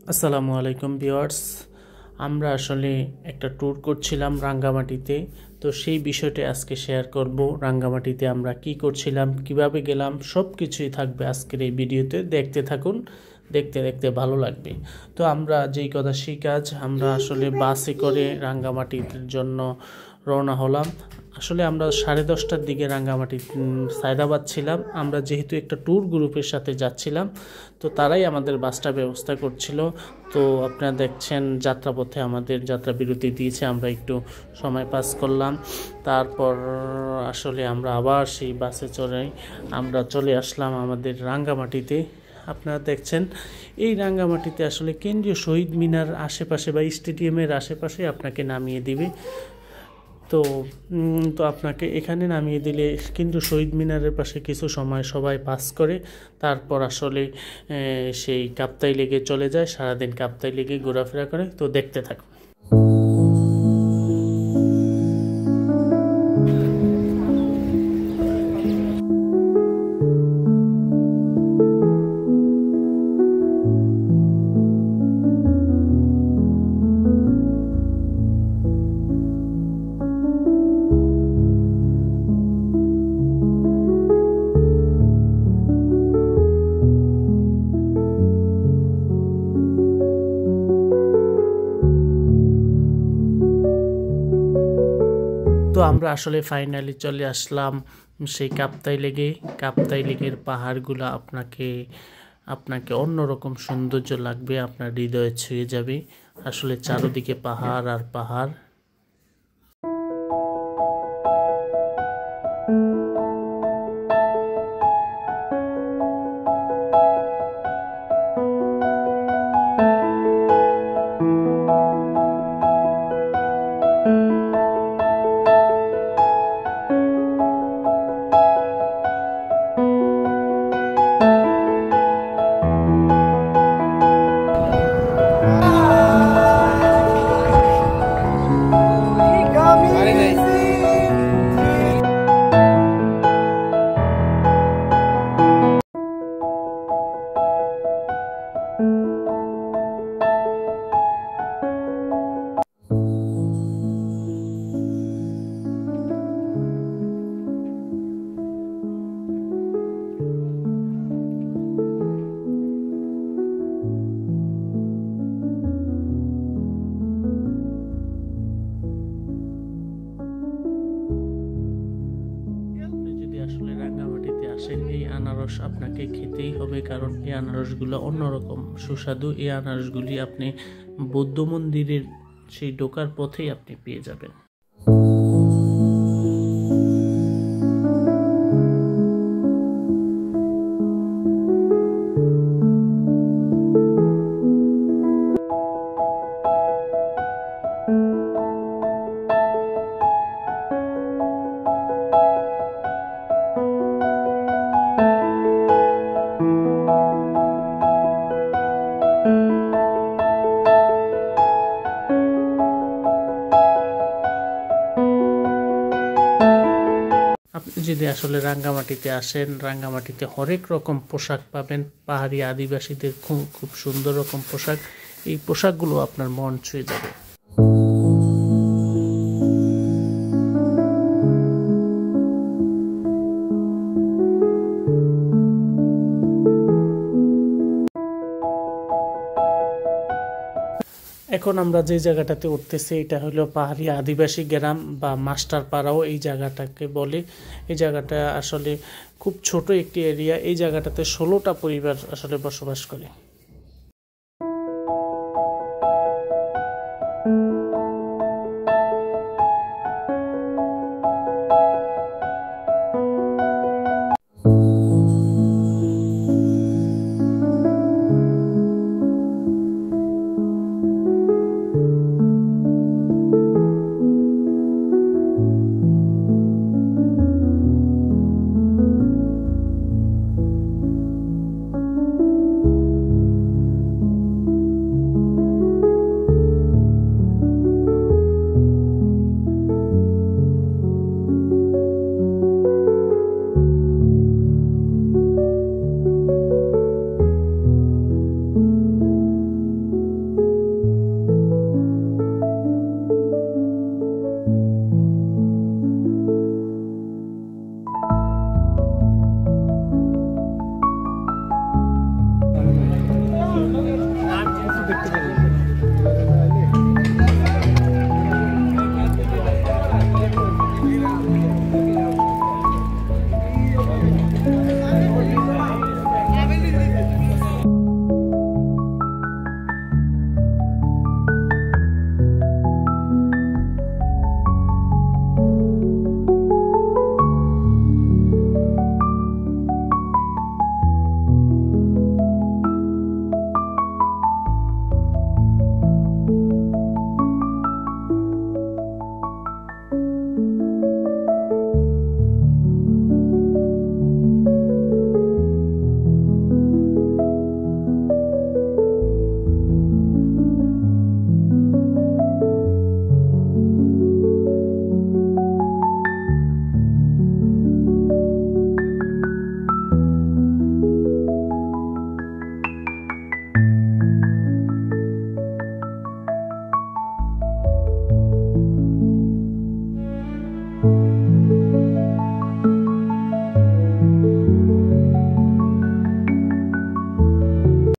আসসালামু আলাইকুম ভিউয়ার্স। আমরা আসলে একটা ট্যুর করছিলাম রাঙ্গামাটিতে, তো সেই বিষয়টা আজকে শেয়ার করব। রাঙ্গামাটিতে আমরা কি করছিলাম, কিভাবে গেলাম, সব কিছুই থাকবে আজকের এই ভিডিওতে। দেখতে থাকুন, দেখতে দেখতে ভালো লাগবে। তো আমরা যেই কথা সেই কাজ, আমরা আসলে বাসে করে রাঙ্গামাটির জন্য রওনা হলাম। আসলে আমরা 10:30টার দিকে রাঙ্গামাটি সায়দাবাদ ছিলাম। আমরা যেহেতু একটা ট্যুর গ্রুপের সাথে যাচ্ছিলাম, তো তারাই আমাদের বাসটা ব্যবস্থা করছিল। তো আপনারা দেখছেন যাত্রাপথে আমাদের যাত্রা বিরতি দিয়েছে, আমরা একটু সময় পাস করলাম। তারপর আসলে আমরা আবার সেই বাসে চড়ে আমরা চলে আসলাম আমাদের রাঙ্গামাটিতে। আপনারা দেখছেন এই রাঙ্গামাটিতে আসলে কেন্দ্রীয় শহীদ মিনার আশেপাশে বা স্টেডিয়ামের আশেপাশে আপনাকে নামিয়ে দিবে। তো আপনাকে এখানে নামিয়ে দিলে কিন্তু শহীদ মিনারের পাশে কিছু সময় সবাই পাস করে, তারপর আসলে সেই কাপ্তাই লেগে চলে যায়। সারাদিন কাপ্তাই লেগে ঘোরাফেরা করে। তো দেখতে থাকুন। তো আমরা আসলে ফাইনালি চলে আসলাম সেই কাপ্তাই লেগে। কাপ্তাই লেগের পাহাড়গুলো আপনাকে অন্যরকম সৌন্দর্য লাগবে, আপনার হৃদয়ে ছুঁয়ে যাবে। আসলে চারদিকে পাহাড় আর পাহাড়। এই আনারস আপনাকে খেতেই হবে, কারণ এই আনারসগুলো অন্যরকম সুস্বাদু। এই আনারসগুলি আপনি বৌদ্ধ মন্দিরের সেই ঢোকার পথেই আপনি পেয়ে যাবেন। আপনি যদি আসলে রাঙ্গামাটিতে আসেন, রাঙ্গামাটিতে হরেক রকম পোশাক পাবেন। পাহাড়ি আদিবাসীদের খুব সুন্দর রকম পোশাক। এই পোশাকগুলো আপনার মন ছুঁয়ে যাবে। এখন আমরা যে জায়গাটাতে উঠতেছি এটা হলো পাহাড়ি আদিবাসী গ্রাম বা মাস্টার পাড়াও এই জায়গাটাকে বলে। এই জায়গাটা আসলে খুব ছোট একটি এরিয়া। এই জায়গাটাতে 16টা পরিবার আসলে বসবাস করে।